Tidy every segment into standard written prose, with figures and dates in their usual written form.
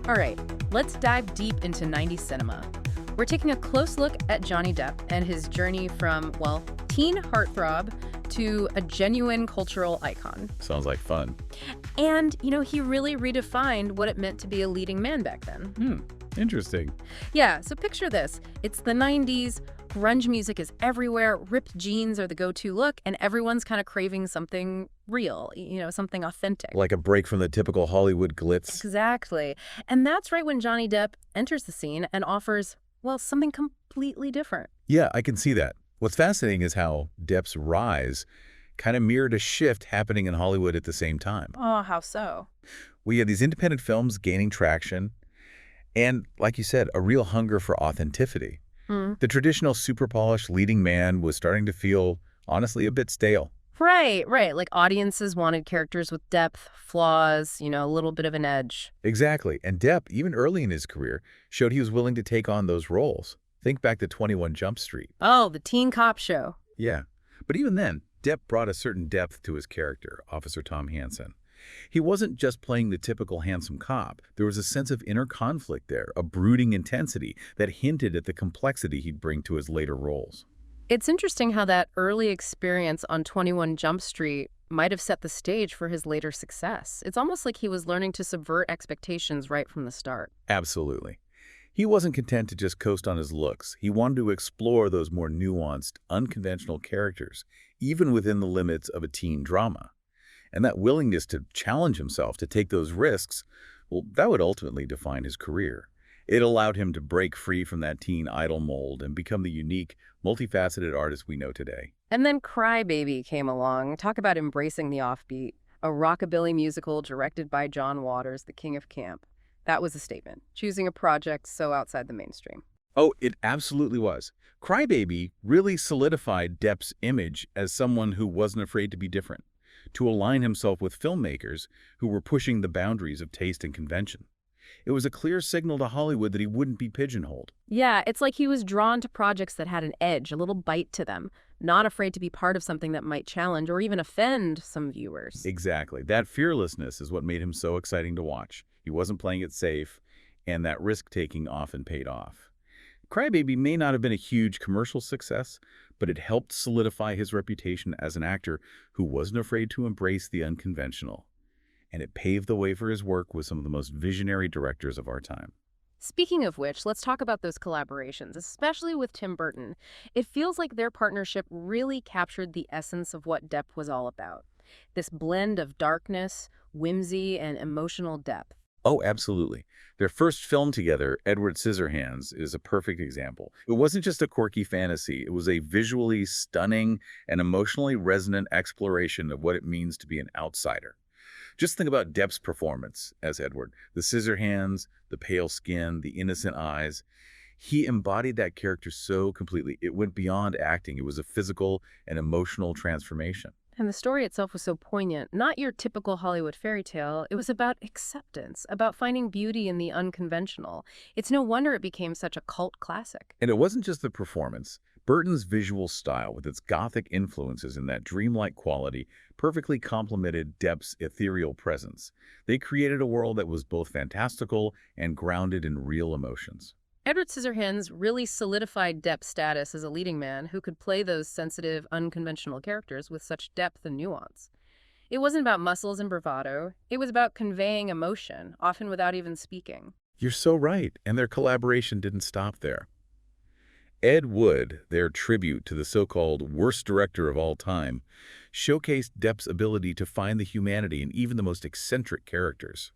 All right, let's dive deep into 90s cinema. We're taking a close look at Johnny Depp and his journey from, well, teen heartthrob to a genuine cultural icon. Sounds like fun. And, he really redefined what it meant to be a leading man back then. Interesting. Yeah, so picture this. It's the 90s, grunge music is everywhere, ripped jeans are the go-to look, and everyone's kind of craving something real, something authentic. Like a break from the typical Hollywood glitz. Exactly. And that's right when Johnny Depp enters the scene and offers, well, something completely different. Yeah, I can see that. What's fascinating is how Depp's rise kind of mirrored a shift happening in Hollywood at the same time. Oh, how so? We had these independent films gaining traction and, like you said, a real hunger for authenticity. The traditional super polished leading man was starting to feel, honestly, a bit stale. Right. Like audiences wanted characters with depth, flaws, a little bit of an edge. Exactly. And Depp, even early in his career, showed he was willing to take on those roles. Think back to 21 Jump Street. Oh, the teen cop show. Yeah. But even then, Depp brought a certain depth to his character, Officer Tom Hansen. He wasn't just playing the typical handsome cop. There was a sense of inner conflict there, a brooding intensity that hinted at the complexity he'd bring to his later roles. It's interesting how that early experience on 21 Jump Street might have set the stage for his later success. It's almost like he was learning to subvert expectations right from the start. Absolutely. He wasn't content to just coast on his looks. He wanted to explore those more nuanced, unconventional characters, even within the limits of a teen drama. And that willingness to challenge himself, to take those risks, well, that would ultimately define his career. It allowed him to break free from that teen idol mold and become the unique, multifaceted artist we know today. And then Cry Baby came along. Talk about embracing the offbeat. A rockabilly musical directed by John Waters, the king of camp. That was a statement, choosing a project so outside the mainstream. Oh, it absolutely was. Cry Baby really solidified Depp's image as someone who wasn't afraid to be different, to align himself with filmmakers who were pushing the boundaries of taste and convention. It was a clear signal to Hollywood that he wouldn't be pigeonholed. Yeah, it's like he was drawn to projects that had an edge, a little bite to them, not afraid to be part of something that might challenge or even offend some viewers. Exactly. That fearlessness is what made him so exciting to watch. He wasn't playing it safe, and that risk-taking often paid off. Cry Baby may not have been a huge commercial success, but it helped solidify his reputation as an actor who wasn't afraid to embrace the unconventional. And it paved the way for his work with some of the most visionary directors of our time. Speaking of which, let's talk about those collaborations, especially with Tim Burton. It feels like their partnership really captured the essence of what Depp was all about. This blend of darkness, whimsy, and emotional depth. Oh, absolutely. Their first film together, Edward Scissorhands, is a perfect example. It wasn't just a quirky fantasy. It was a visually stunning and emotionally resonant exploration of what it means to be an outsider. Just think about Depp's performance as Edward. The scissor hands, the pale skin, the innocent eyes. He embodied that character so completely. It went beyond acting. It was a physical and emotional transformation. And the story itself was so poignant. Not your typical Hollywood fairy tale. It was about acceptance, about finding beauty in the unconventional. It's no wonder it became such a cult classic. And it wasn't just the performance. Burton's visual style, with its gothic influences and that dreamlike quality, perfectly complemented Depp's ethereal presence. They created a world that was both fantastical and grounded in real emotions. Edward Scissorhands really solidified Depp's status as a leading man who could play those sensitive, unconventional characters with such depth and nuance. It wasn't about muscles and bravado. It was about conveying emotion, often without even speaking. You're so right, and their collaboration didn't stop there. Ed Wood, their tribute to the so-called worst director of all time, showcased Depp's ability to find the humanity in even the most eccentric characters.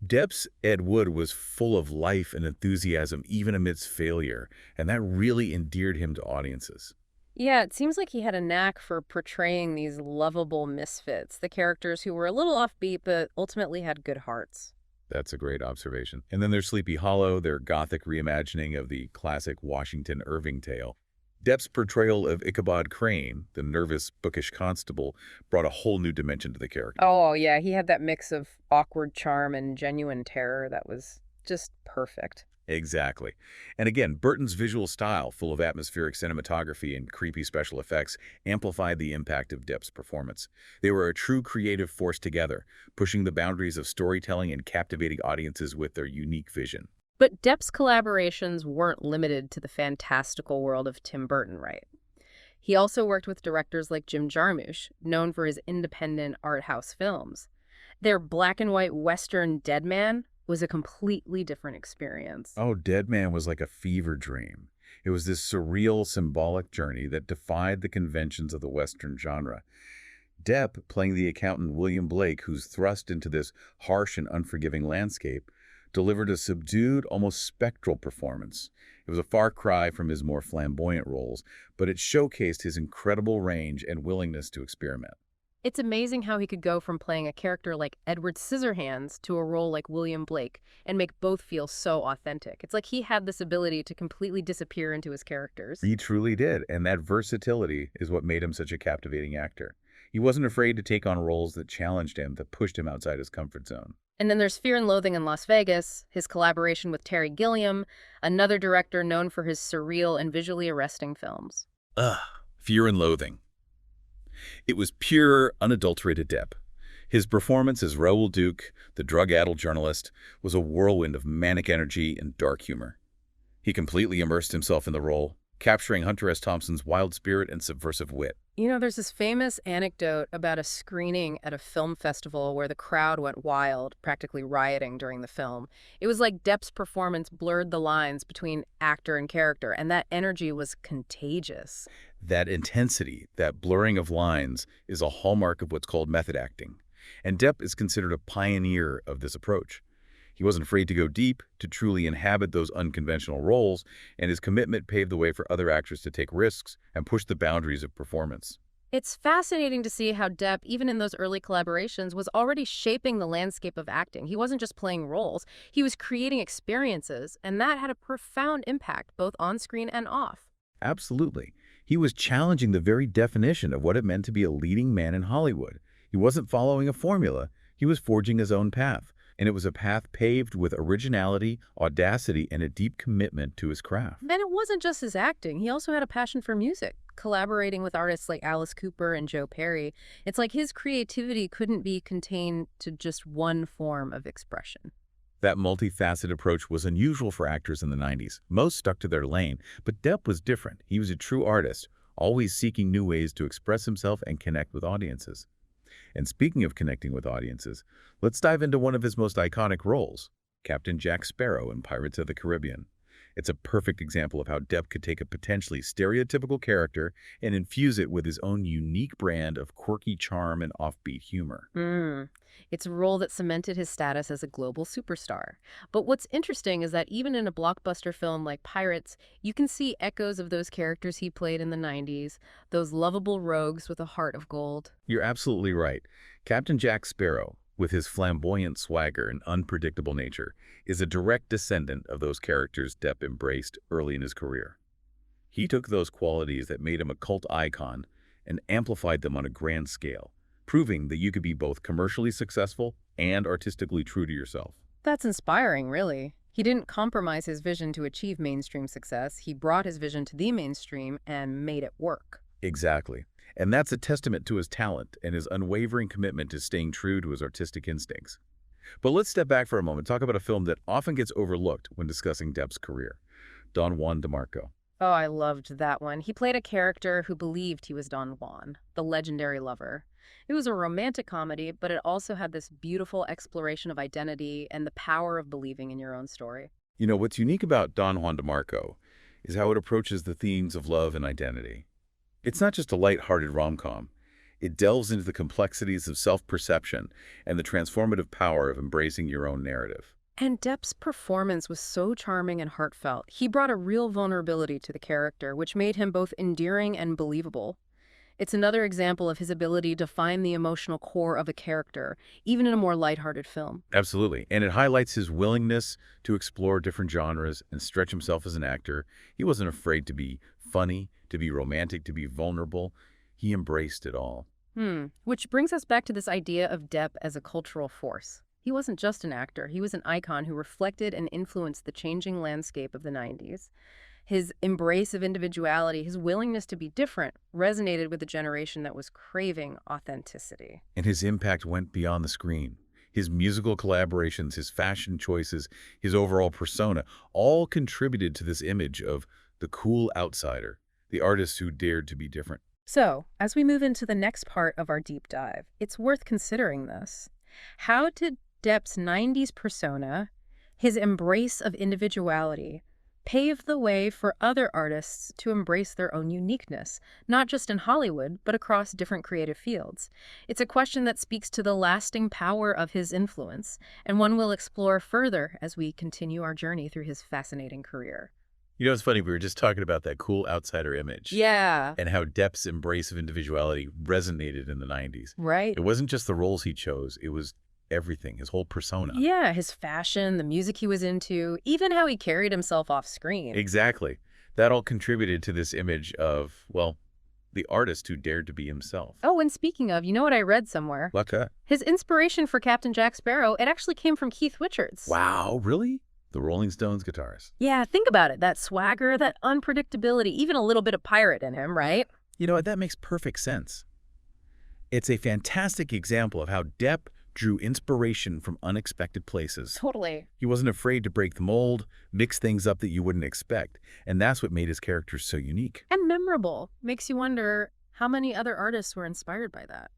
Depp's Ed Wood was full of life and enthusiasm even amidst failure, and that really endeared him to audiences. Yeah, it seems like he had a knack for portraying these lovable misfits, the characters who were a little offbeat but ultimately had good hearts. That's a great observation. And then there's Sleepy Hollow, their gothic reimagining of the classic Washington Irving tale. Depp's portrayal of Ichabod Crane, the nervous, bookish constable, brought a whole new dimension to the character. Oh, yeah, he had that mix of awkward charm and genuine terror that was just perfect. Exactly. And again, Burton's visual style, full of atmospheric cinematography and creepy special effects, amplified the impact of Depp's performance. They were a true creative force together, pushing the boundaries of storytelling and captivating audiences with their unique vision. But Depp's collaborations weren't limited to the fantastical world of Tim Burton, right? He also worked with directors like Jim Jarmusch, known for his independent art house films. Their black and white Western Dead Man was a completely different experience. Oh, Dead Man was like a fever dream. It was this surreal, symbolic journey that defied the conventions of the Western genre. Depp, playing the accountant William Blake, who's thrust into this harsh and unforgiving landscape, delivered a subdued, almost spectral performance. It was a far cry from his more flamboyant roles, but it showcased his incredible range and willingness to experiment. It's amazing how he could go from playing a character like Edward Scissorhands to a role like William Blake and make both feel so authentic. It's like he had this ability to completely disappear into his characters. He truly did, and that versatility is what made him such a captivating actor. He wasn't afraid to take on roles that challenged him, that pushed him outside his comfort zone. And then there's Fear and Loathing in Las Vegas, his collaboration with Terry Gilliam, another director known for his surreal and visually arresting films. Ugh, Fear and Loathing. It was pure, unadulterated Depp. His performance as Raoul Duke, the drug-addled journalist, was a whirlwind of manic energy and dark humor. He completely immersed himself in the role, capturing Hunter S. Thompson's wild spirit and subversive wit. You know, there's this famous anecdote about a screening at a film festival where the crowd went wild, practically rioting during the film. It was like Depp's performance blurred the lines between actor and character, and that energy was contagious. That intensity, that blurring of lines, is a hallmark of what's called method acting. And Depp is considered a pioneer of this approach. He wasn't afraid to go deep, to truly inhabit those unconventional roles, and his commitment paved the way for other actors to take risks and push the boundaries of performance. It's fascinating to see how Depp, even in those early collaborations, was already shaping the landscape of acting. He wasn't just playing roles, he was creating experiences, and that had a profound impact both on screen and off. Absolutely. He was challenging the very definition of what it meant to be a leading man in Hollywood. He wasn't following a formula, he was forging his own path. And it was a path paved with originality, audacity, and a deep commitment to his craft. And it wasn't just his acting. He also had a passion for music, collaborating with artists like Alice Cooper and Joe Perry. It's like his creativity couldn't be contained to just one form of expression. That multifaceted approach was unusual for actors in the 90s. Most stuck to their lane, but Depp was different. He was a true artist, always seeking new ways to express himself and connect with audiences. And speaking of connecting with audiences, let's dive into one of his most iconic roles, Captain Jack Sparrow in Pirates of the Caribbean. It's a perfect example of how Depp could take a potentially stereotypical character and infuse it with his own unique brand of quirky charm and offbeat humor. It's a role that cemented his status as a global superstar. But what's interesting is that even in a blockbuster film like Pirates, you can see echoes of those characters he played in the 90s, those lovable rogues with a heart of gold. You're absolutely right. Captain Jack Sparrow, with his flamboyant swagger and unpredictable nature, is a direct descendant of those characters Depp embraced early in his career. He took those qualities that made him a cult icon and amplified them on a grand scale, proving that you could be both commercially successful and artistically true to yourself. That's inspiring, really. He didn't compromise his vision to achieve mainstream success. He brought his vision to the mainstream and made it work. Exactly. And that's a testament to his talent and his unwavering commitment to staying true to his artistic instincts. But let's step back for a moment, talk about a film that often gets overlooked when discussing Depp's career, Don Juan DeMarco. Oh, I loved that one. He played a character who believed he was Don Juan, the legendary lover. It was a romantic comedy, but it also had this beautiful exploration of identity and the power of believing in your own story. You know, what's unique about Don Juan DeMarco is how it approaches the themes of love and identity. It's not just a light-hearted rom-com. It delves into the complexities of self-perception and the transformative power of embracing your own narrative. And Depp's performance was so charming and heartfelt. He brought a real vulnerability to the character, which made him both endearing and believable. It's another example of his ability to find the emotional core of a character, even in a more lighthearted film. Absolutely. And it highlights his willingness to explore different genres and stretch himself as an actor. He wasn't afraid to be funny, to be romantic, to be vulnerable. He embraced it all. Which brings us back to this idea of Depp as a cultural force. He wasn't just an actor. He was an icon who reflected and influenced the changing landscape of the 90s. His embrace of individuality, his willingness to be different, resonated with a generation that was craving authenticity. And his impact went beyond the screen. His musical collaborations, his fashion choices, his overall persona, all contributed to this image of the cool outsider, the artist who dared to be different. So, as we move into the next part of our deep dive, it's worth considering this. How did Depp's 90s persona, his embrace of individuality, pave the way for other artists to embrace their own uniqueness, not just in Hollywood, but across different creative fields? It's a question that speaks to the lasting power of his influence, and one we'll explore further as we continue our journey through his fascinating career. You know, it's funny, we were just talking about that cool outsider image. Yeah. And how Depp's embrace of individuality resonated in the 90s. Right. It wasn't just the roles he chose, it was everything, his whole persona. Yeah, his fashion, the music he was into, even how he carried himself off screen. Exactly. That all contributed to this image of, well, the artist who dared to be himself. Oh, and speaking of, you know what I read somewhere? Like that. His inspiration for Captain Jack Sparrow, it actually came from Keith Richards. Wow, really? The Rolling Stones guitarist. Yeah, think about it. That swagger, that unpredictability, even a little bit of pirate in him, right? You know what? That makes perfect sense. It's a fantastic example of how Depp drew inspiration from unexpected places. Totally. He wasn't afraid to break the mold, mix things up that you wouldn't expect, and that's what made his characters so unique. And memorable. Makes you wonder how many other artists were inspired by that.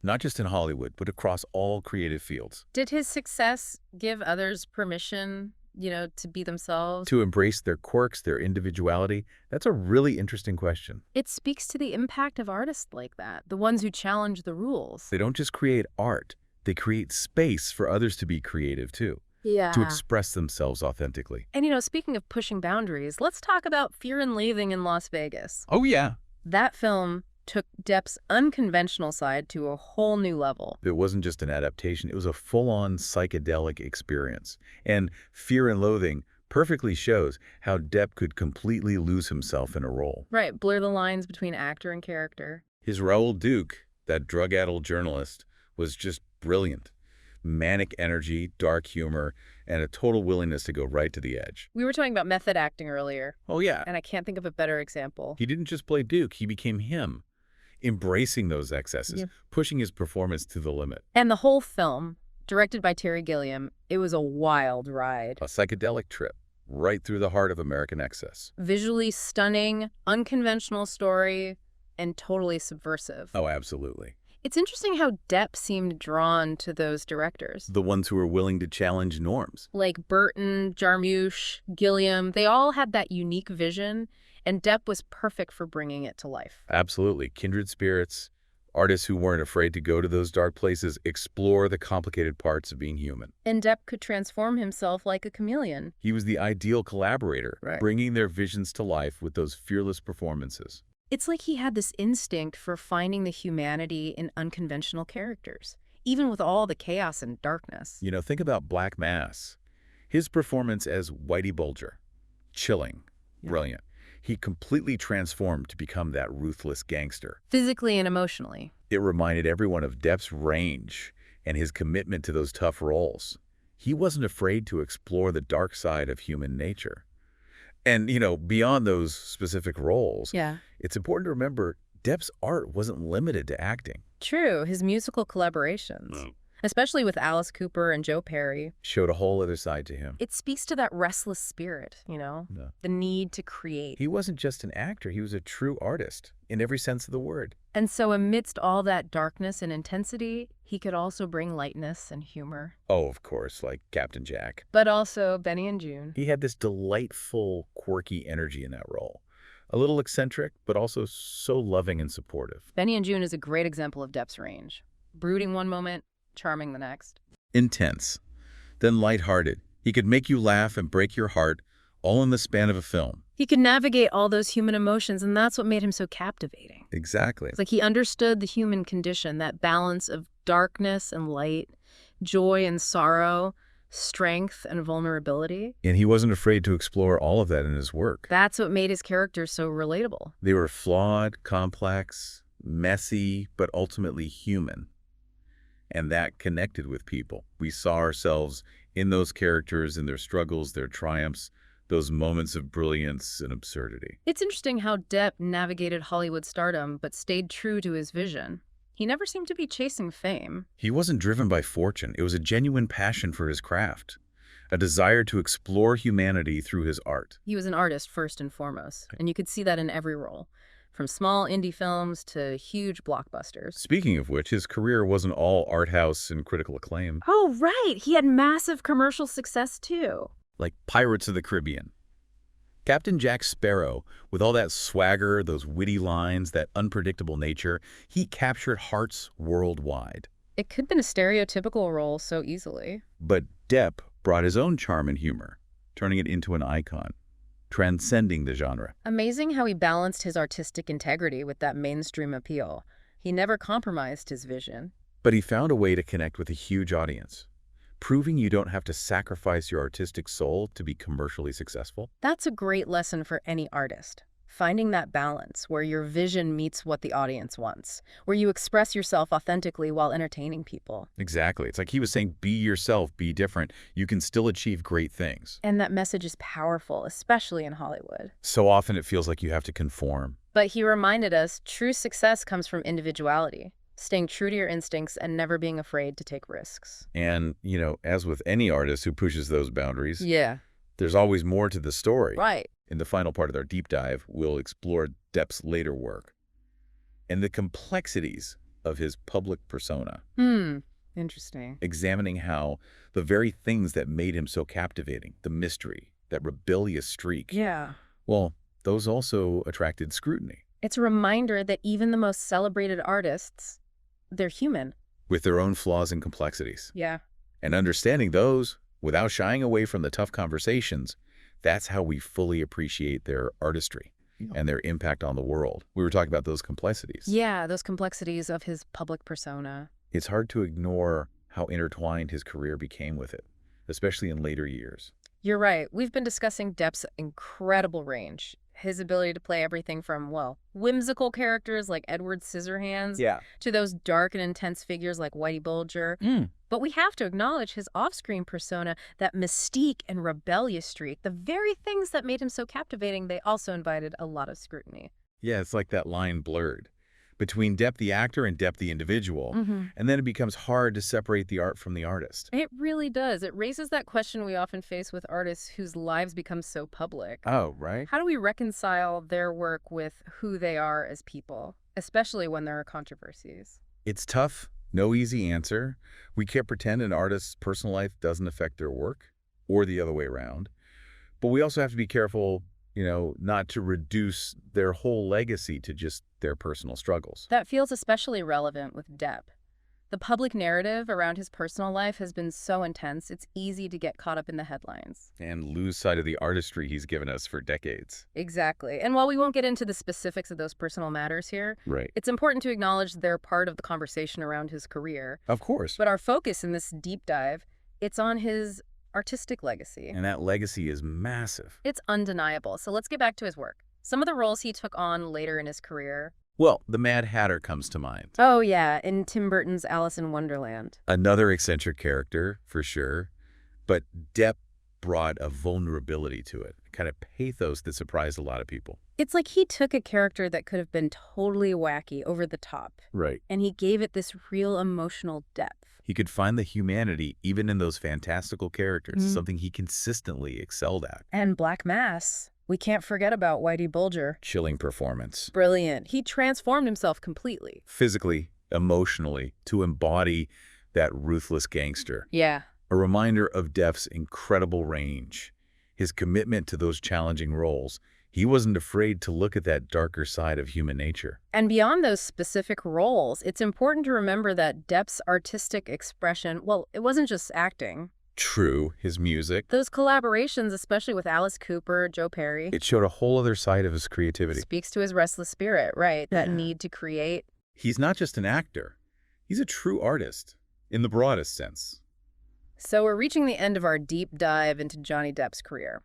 Not just in Hollywood, but across all creative fields. Did his success give others permission, to be themselves? To embrace their quirks, their individuality, that's a really interesting question. It speaks to the impact of artists like that, the ones who challenge the rules. They don't just create art, they create space for others to be creative too, Yeah. to express themselves authentically. And speaking of pushing boundaries, let's talk about Fear and Loathing in Las Vegas. Oh yeah. That film took Depp's unconventional side to a whole new level. It wasn't just an adaptation, it was a full-on psychedelic experience. And Fear and Loathing perfectly shows how Depp could completely lose himself in a role. Right, blur the lines between actor and character. His Raoul Duke, that drug-addled journalist, was just brilliant. Manic energy, dark humor, and a total willingness to go right to the edge. We were talking about method acting earlier, Oh yeah, and I can't think of a better example. he didn't just play Duke, he became him. Embracing those excesses, Yeah. pushing his performance to the limit. And the whole film, directed by Terry Gilliam, it was a wild ride. A psychedelic trip right through the heart of American excess. Visually stunning, unconventional story, and totally subversive. Oh, absolutely. It's interesting how Depp seemed drawn to those directors. The ones who were willing to challenge norms. Like Burton, Jarmusch, Gilliam, they all had that unique vision, and Depp was perfect for bringing it to life. Absolutely. Kindred spirits, artists who weren't afraid to go to those dark places, explore the complicated parts of being human. And Depp could transform himself like a chameleon. He was the ideal collaborator, Right. bringing their visions to life with those fearless performances. It's like he had this instinct for finding the humanity in unconventional characters, even with all the chaos and darkness. You know, think about Black Mass. His performance as Whitey Bulger. Chilling. Yeah. Brilliant. He completely transformed to become that ruthless gangster. Physically and emotionally. It reminded everyone of Depp's range and his commitment to those tough roles. He wasn't afraid to explore the dark side of human nature. And, beyond those specific roles, Yeah. it's important to remember Depp's art wasn't limited to acting. True, his musical collaborations, especially with Alice Cooper and Joe Perry, Showed a whole other side to him. it speaks to that restless spirit, No. the need to create. He wasn't just an actor, he was a true artist in every sense of the word. And so amidst all that darkness and intensity, he could also bring lightness and humor. Oh, of course, like Captain Jack. But also Benny and June. He had this delightful, quirky energy in that role. A little eccentric, but also so loving and supportive. Benny and June is a great example of Depp's range. Brooding one moment, charming the next. Intense, then lighthearted. He could make you laugh and break your heart, all in the span of a film. He could navigate all those human emotions, and that's what made him so captivating. Exactly. It's like he understood the human condition, that balance of darkness and light, joy and sorrow, strength and vulnerability. And he wasn't afraid to explore all of that in his work. That's what made his characters so relatable. They were flawed, complex, messy, but ultimately human. and that connected with people. We saw ourselves in those characters, in their struggles, their triumphs, those moments of brilliance and absurdity. It's interesting how Depp navigated Hollywood stardom but stayed true to his vision. He never seemed to be chasing fame. He wasn't driven by fortune. It was a genuine passion for his craft, a desire to explore humanity through his art. He was an artist first and foremost, and you could see that in every role, from small indie films to huge blockbusters. Speaking of which, his career wasn't all art house and critical acclaim. Oh, right! He had massive commercial success, too. Like Pirates of the Caribbean. Captain Jack Sparrow, with all that swagger, those witty lines, that unpredictable nature, he captured hearts worldwide. It could have been a stereotypical role so easily. But Depp brought his own charm and humor, turning it into an icon, transcending the genre. Amazing how he balanced his artistic integrity with that mainstream appeal. He never compromised his vision. But he found a way to connect with a huge audience, proving you don't have to sacrifice your artistic soul to be commercially successful. That's a great lesson for any artist. Finding that balance where your vision meets what the audience wants, where you express yourself authentically while entertaining people. Exactly. It's like he was saying, be yourself, be different. You can still achieve great things. And that message is powerful, especially in Hollywood. So often it feels like you have to conform. But he reminded us true success comes from individuality, staying true to your instincts and never being afraid to take risks. And, as with any artist who pushes those boundaries, Yeah. there's always more to the story. Right. In the final part of our deep dive, we'll explore Depp's later work and the complexities of his public persona, Interesting. examining how the very things that made him so captivating, the mystery, that rebellious streak, Yeah. well, those also attracted scrutiny. It's a reminder that even the most celebrated artists, they're human. With their own flaws and complexities. Yeah. And understanding those, without shying away from the tough conversations, that's how we fully appreciate their artistry and their impact on the world. We were talking about those complexities. Yeah, those complexities of his public persona. It's hard to ignore how intertwined his career became with it, especially in later years. You're right. We've been discussing Depp's incredible range. His ability to play everything from, whimsical characters like Edward Scissorhands to those dark and intense figures like Whitey Bulger. But we have to acknowledge his off-screen persona, that mystique and rebellious streak, the very things that made him so captivating, they also invited a lot of scrutiny. Yeah, it's like that line blurred between Depp the actor and Depp the individual, and then it becomes hard to separate the art from the artist. It really does. It raises that question we often face with artists whose lives become so public. Oh, right. How do we reconcile their work with who they are as people, especially when there are controversies? It's tough. No easy answer. We can't pretend an artist's personal life doesn't affect their work, or the other way around. But we also have to be careful, not to reduce their whole legacy to just their personal struggles. That feels especially relevant with Depp. The public narrative around his personal life has been so intense, it's easy to get caught up in the headlines. And lose sight of the artistry he's given us for decades. Exactly. And while we won't get into the specifics of those personal matters here, Right. it's important to acknowledge they're part of the conversation around his career. Of course. But our focus in this deep dive, it's on his artistic legacy. And that legacy is massive. It's undeniable. So let's get back to his work. Some of the roles he took on later in his career. Well, the Mad Hatter comes to mind. Oh, yeah, in Tim Burton's Alice in Wonderland. Another eccentric character, for sure. But Depp brought a vulnerability to it, a kind of pathos that surprised a lot of people. It's like he took a character that could have been totally wacky, over the top, Right. and he gave it this real emotional depth. He could find the humanity even in those fantastical characters, something he consistently excelled at. And Black Mass. We can't forget about Whitey Bulger. Chilling performance. Brilliant. He transformed himself completely. Physically, emotionally, to embody that ruthless gangster. Yeah. A reminder of Depp's incredible range, his commitment to those challenging roles. He wasn't afraid to look at that darker side of human nature. And beyond those specific roles, it's important to remember that Depp's artistic expression, it wasn't just acting. True, his music. Those collaborations, especially with Alice Cooper, Joe Perry, It showed a whole other side of his creativity. speaks to his restless spirit, right? That need to create. He's not just an actor. He's a true artist, in the broadest sense. So we're reaching the end of our deep dive into Johnny Depp's career.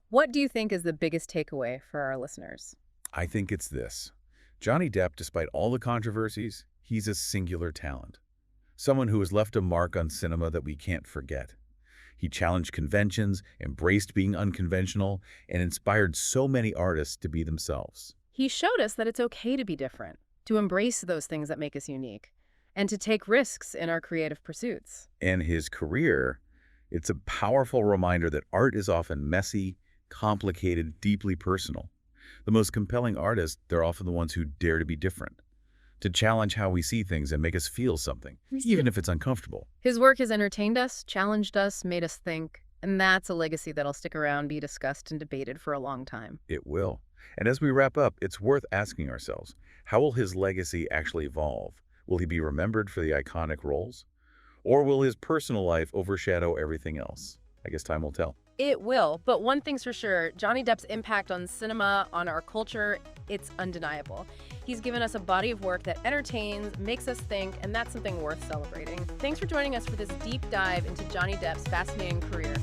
What do you think is the biggest takeaway for our listeners? I think it's this. Johnny Depp, despite all the controversies, he's a singular talent. Someone who has left a mark on cinema that we can't forget. He challenged conventions, embraced being unconventional, and inspired so many artists to be themselves. He showed us that it's okay to be different, to embrace those things that make us unique, and to take risks in our creative pursuits. And his career, it's a powerful reminder that art is often messy, complicated, deeply personal. The most compelling artists, they're often the ones who dare to be different, to challenge how we see things and make us feel something, even if it's uncomfortable. His work has entertained us, challenged us, made us think, and that's a legacy that'll stick around, be discussed, and debated for a long time. It will. And as we wrap up, it's worth asking ourselves, how will his legacy actually evolve? Will he be remembered for the iconic roles? Or will his personal life overshadow everything else? I guess time will tell. It will, but one thing's for sure, Johnny Depp's impact on cinema, on our culture, it's undeniable. He's given us a body of work that entertains, makes us think, and that's something worth celebrating. Thanks for joining us for this deep dive into Johnny Depp's fascinating career.